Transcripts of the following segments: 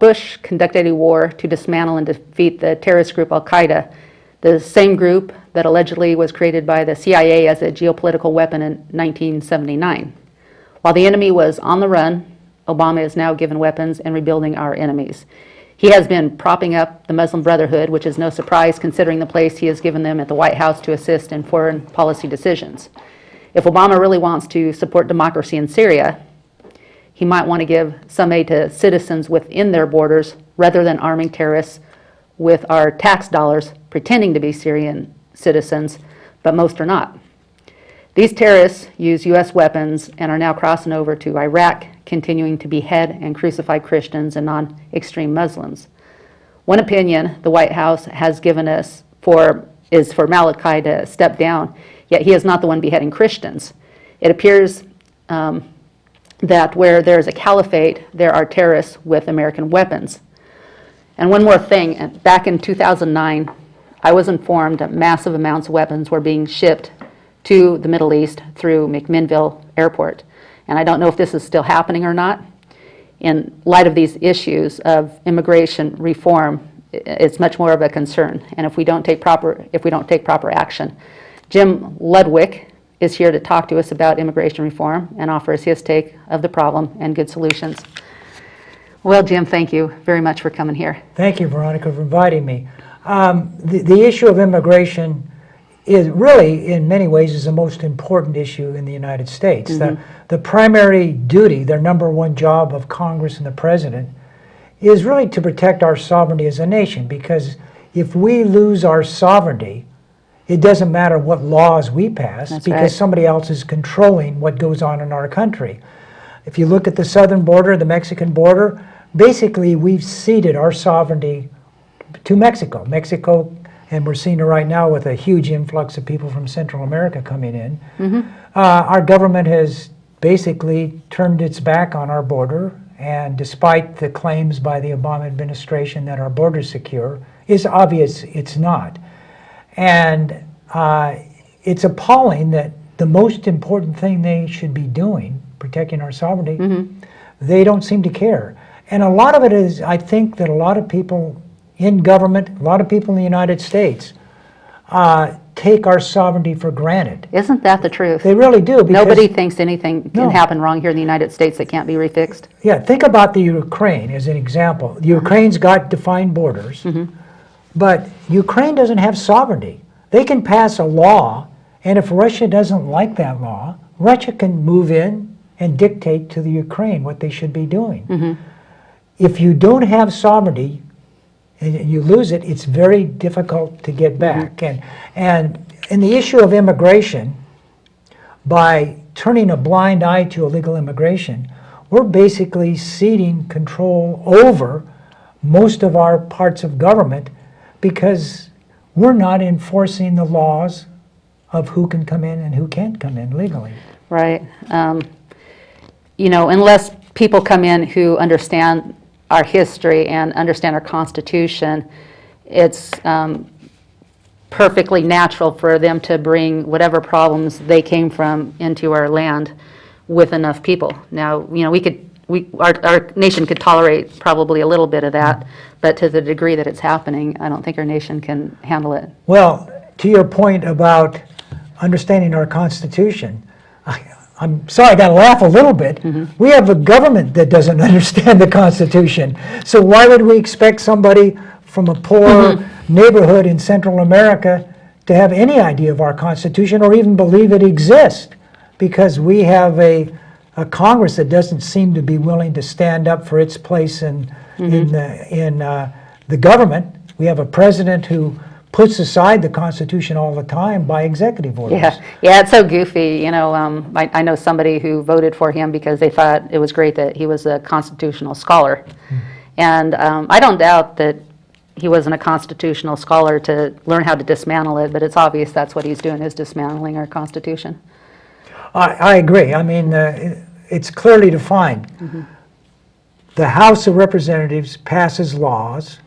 Bush conducted a war to dismantle and defeat the terrorist group Al-Qaeda, the same group that allegedly was created by the CIA as a geopolitical weapon in 1979. While the enemy was on the run, Obama is now given weapons and rebuilding our enemies. He has been propping up the Muslim Brotherhood, which is no surprise considering the place he has given them at the White House to assist in foreign policy decisions. If Obama really wants to support democracy in Syria, he might want to give some aid to citizens within their borders rather than arming terrorists with our tax dollars pretending to be Syrian citizens, but most are not. These terrorists use U.S. weapons and are now crossing over to Iraq, continuing to behead and crucify Christians and non-extreme Muslims. One opinion the White House has given us is for Malachi to step down, yet he is not the one beheading Christians. It appears that where there is a caliphate, there are terrorists with American weapons. And one more thing, back in 2009, I was informed that massive amounts of weapons were being shipped to the Middle East through McMinnville Airport. And I don't know if this is still happening or not. In light of these issues of immigration reform, it's much more of a concern. And if we don't take proper action, Jim Ludwig is here to talk to us about immigration reform and offer us his take of the problem and good solutions. Well, Jim, thank you very much for coming here. Thank you, Veronica, for inviting me. The issue of immigration is really, in many ways, is the most important issue in the United States. Mm-hmm. The primary duty, their number one job of Congress and the President, is really to protect our sovereignty as a nation, because if we lose our sovereignty, it doesn't matter what laws we pass. That's because right. Somebody else is controlling what goes on in our country. If you look at the southern border, the Mexican border, basically we've ceded our sovereignty to Mexico. Mexico, and we're seeing it right now with a huge influx of people from Central America coming in. Mm-hmm. Our government has basically turned its back on our border, and despite the claims by the Obama administration that our border is secure, it's obvious it's not. And it's appalling that the most important thing they should be doing, protecting our sovereignty, mm-hmm. they don't seem to care. And a lot of it is, I think that a lot of people in government, a lot of people in the United States, take our sovereignty for granted. Isn't that the truth? They really do. Nobody thinks anything can happen wrong here in the United States that can't be refixed. Yeah, think about the Ukraine as an example. The Ukraine's got defined borders, mm-hmm. but Ukraine doesn't have sovereignty. They can pass a law, and if Russia doesn't like that law, Russia can move in and dictate to the Ukraine what they should be doing. Mm-hmm. If you don't have sovereignty, and you lose it, it's very difficult to get back. Mm-hmm. And in the issue of immigration, by turning a blind eye to illegal immigration, we're basically ceding control over most of our parts of government because we're not enforcing the laws of who can come in and who can't come in legally. Right. You know, unless people come in who understand our history and understand our Constitution, it's perfectly natural for them to bring whatever problems they came from into our land with enough people. Now, you know, our nation could tolerate probably a little bit of that, but to the degree that it's happening, I don't think our nation can handle it. Well, to your point about understanding our Constitution, I'm sorry, I got to laugh a little bit. Mm-hmm. We have a government that doesn't understand the Constitution. So why would we expect somebody from a poor mm-hmm. neighborhood in Central America to have any idea of our Constitution or even believe it exists? Because we have a Congress that doesn't seem to be willing to stand up for its place in the government. We have a president who puts aside the Constitution all the time by executive orders. Yeah, it's so goofy. You know, I know somebody who voted for him because they thought it was great that he was a constitutional scholar. Mm-hmm. And I don't doubt that he wasn't a constitutional scholar to learn how to dismantle it, but it's obvious that's what he's doing, is dismantling our Constitution. I agree. I mean, it's clearly defined. Mm-hmm. The House of Representatives passes laws.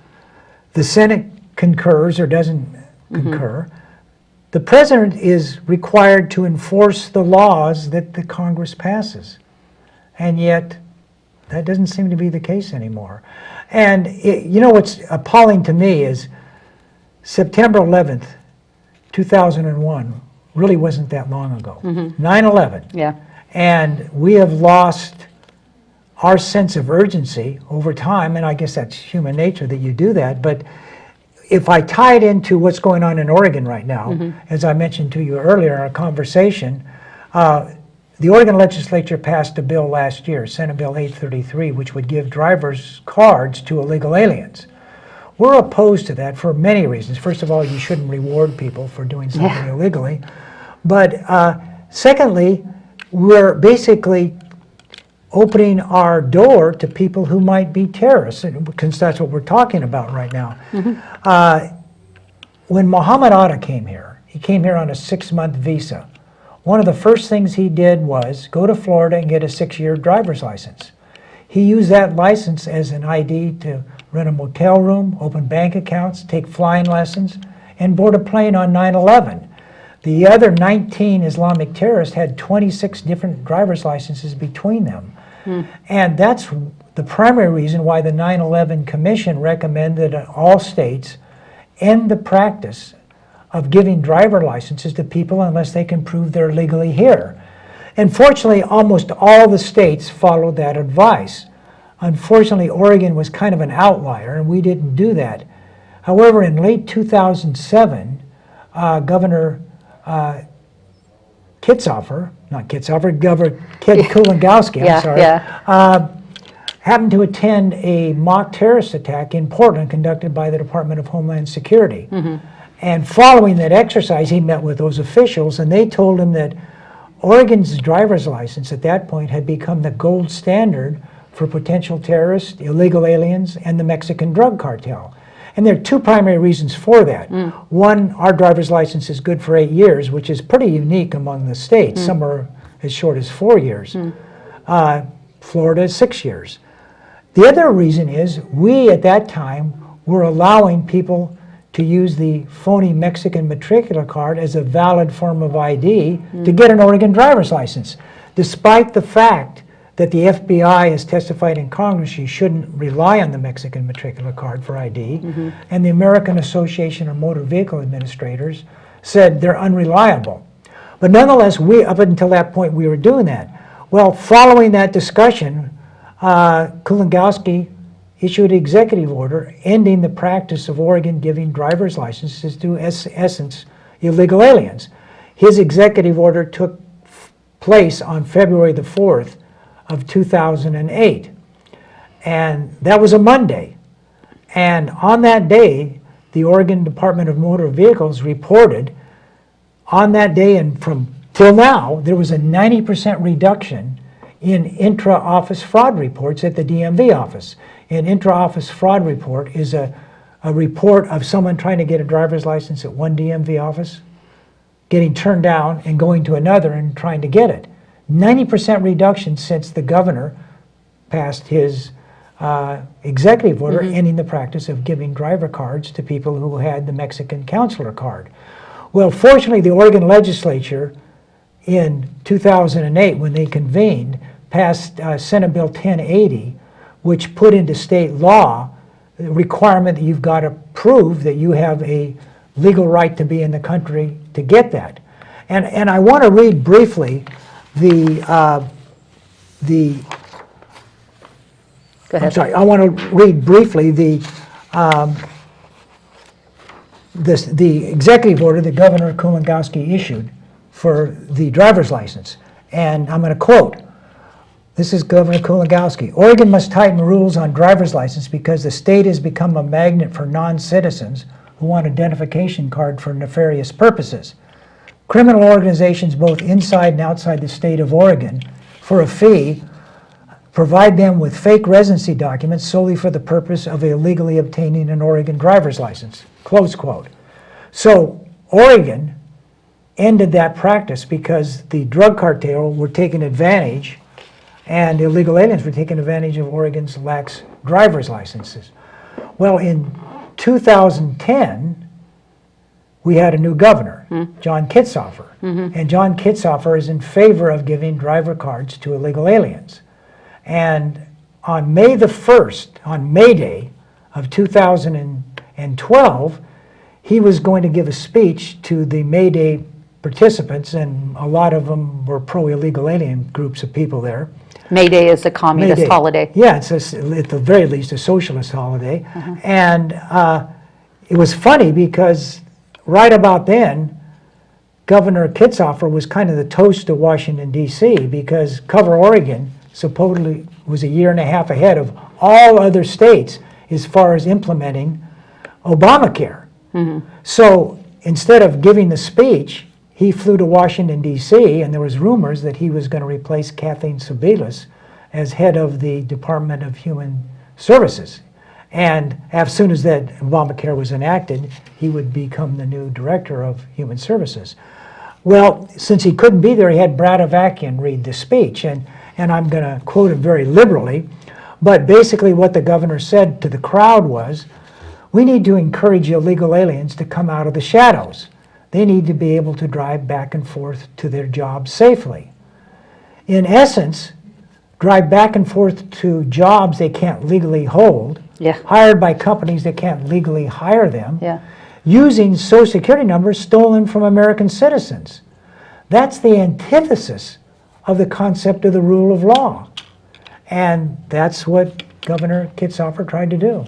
The Senate concurs or doesn't mm-hmm. concur. The president is required to enforce the laws that the Congress passes. And yet, that doesn't seem to be the case anymore. And you know what's appalling to me is September 11th, 2001 really wasn't that long ago. 9/11. Yeah. And we have lost our sense of urgency over time, and I guess that's human nature that you do that. But if I tie it into what's going on in Oregon right now, as I mentioned to you earlier in our conversation, the Oregon legislature passed a bill last year, Senate Bill 833, which would give driver's cards to illegal aliens. We're opposed to that for many reasons. First of all, you shouldn't reward people for doing something illegally. But secondly, we're basically opening our door to people who might be terrorists, because that's what we're talking about right now. When Muhammad Atta came here, he came here on a 6-month visa. One of the first things he did was go to Florida and get a 6-year driver's license. He used that license as an ID to rent a motel room, open bank accounts, take flying lessons, and board a plane on 9/11. The other 19 Islamic terrorists had 26 different driver's licenses between them. And that's the primary reason why the 9/11 Commission recommended that all states end the practice of giving driver licenses to people unless they can prove they're legally here. And fortunately, almost all the states followed that advice. Unfortunately, Oregon was kind of an outlier, and we didn't do that. However, in late 2007, Governor Governor Ted Kulongoski, happened to attend a mock terrorist attack in Portland conducted by the Department of Homeland Security. And following that exercise, he met with those officials, and they told him that Oregon's driver's license at that point had become the gold standard for potential terrorists, illegal aliens, and the Mexican drug cartel. And there are two primary reasons for that. One, our driver's license is good for 8 years, which is pretty unique among the states. Some are as short as 4 years. Florida is 6 years. The other reason is we, at that time, were allowing people to use the phony Mexican matricular card as a valid form of ID to get an Oregon driver's license, despite the fact that the FBI has testified in Congress you shouldn't rely on the Mexican matricular card for ID, and the American Association of Motor Vehicle Administrators said they're unreliable. But nonetheless, up until that point, we were doing that. Well, following that discussion, Kulongoski issued an executive order ending the practice of Oregon giving driver's licenses to, essence, illegal aliens. His executive order took place on February the 4th of 2008. And that was a Monday. And on that day, the Oregon Department of Motor Vehicles reported on that day and from till now, there was a 90% reduction in intra-office fraud reports at the DMV office. An intra-office fraud report is a report of someone trying to get a driver's license at one DMV office, getting turned down and going to another and trying to get it. 90% reduction since the governor passed his executive order ending the practice of giving driver cards to people who had the Mexican consular card. Well, fortunately, the Oregon legislature in 2008, when they convened, passed Senate Bill 1080, which put into state law the requirement that you've got to prove that you have a legal right to be in the country to get that. And I want to read briefly the Go ahead. I'm sorry, I want to read briefly the executive order that Governor Kulongoski issued for the driver's license. And I'm going to quote, this is Governor Kulongoski. Oregon must tighten rules on driver's license because the state has become a magnet for non-citizens who want identification card for nefarious purposes. Criminal organizations both inside and outside the state of Oregon, for a fee, provide them with fake residency documents solely for the purpose of illegally obtaining an Oregon driver's license, close quote. So Oregon ended that practice because the drug cartel were taking advantage and illegal aliens were taking advantage of Oregon's lax driver's licenses. Well, in 2010, we had a new governor, John Kitzhofer. And John Kitzhofer is in favor of giving driver cards to illegal aliens. And on May the 1st, on May Day of 2012, he was going to give a speech to the May Day participants, and a lot of them were pro-illegal alien groups of people there. May Day is a communist May Day. holiday. Yeah, it's at the very least a socialist holiday. And it was funny because right about then, Governor Kitzhofer was kind of the toast of Washington, D.C., because Cover Oregon supposedly was a year and a half ahead of all other states as far as implementing Obamacare. So instead of giving the speech, he flew to Washington, D.C., and there was rumors that he was going to replace Kathleen Sebelius as head of the Department of Human Services. And as soon as that Obamacare was enacted, he would become the new director of Human Services. Well, since he couldn't be there, he had Brad Avakian read the speech, and I'm going to quote him very liberally, but basically what the governor said to the crowd was, we need to encourage illegal aliens to come out of the shadows. They need to be able to drive back and forth to their jobs safely. In essence, drive back and forth to jobs they can't legally hold, hired by companies that can't legally hire them, using Social Security numbers stolen from American citizens. That's the antithesis of the concept of the rule of law. And that's what Governor Kitzhofer tried to do.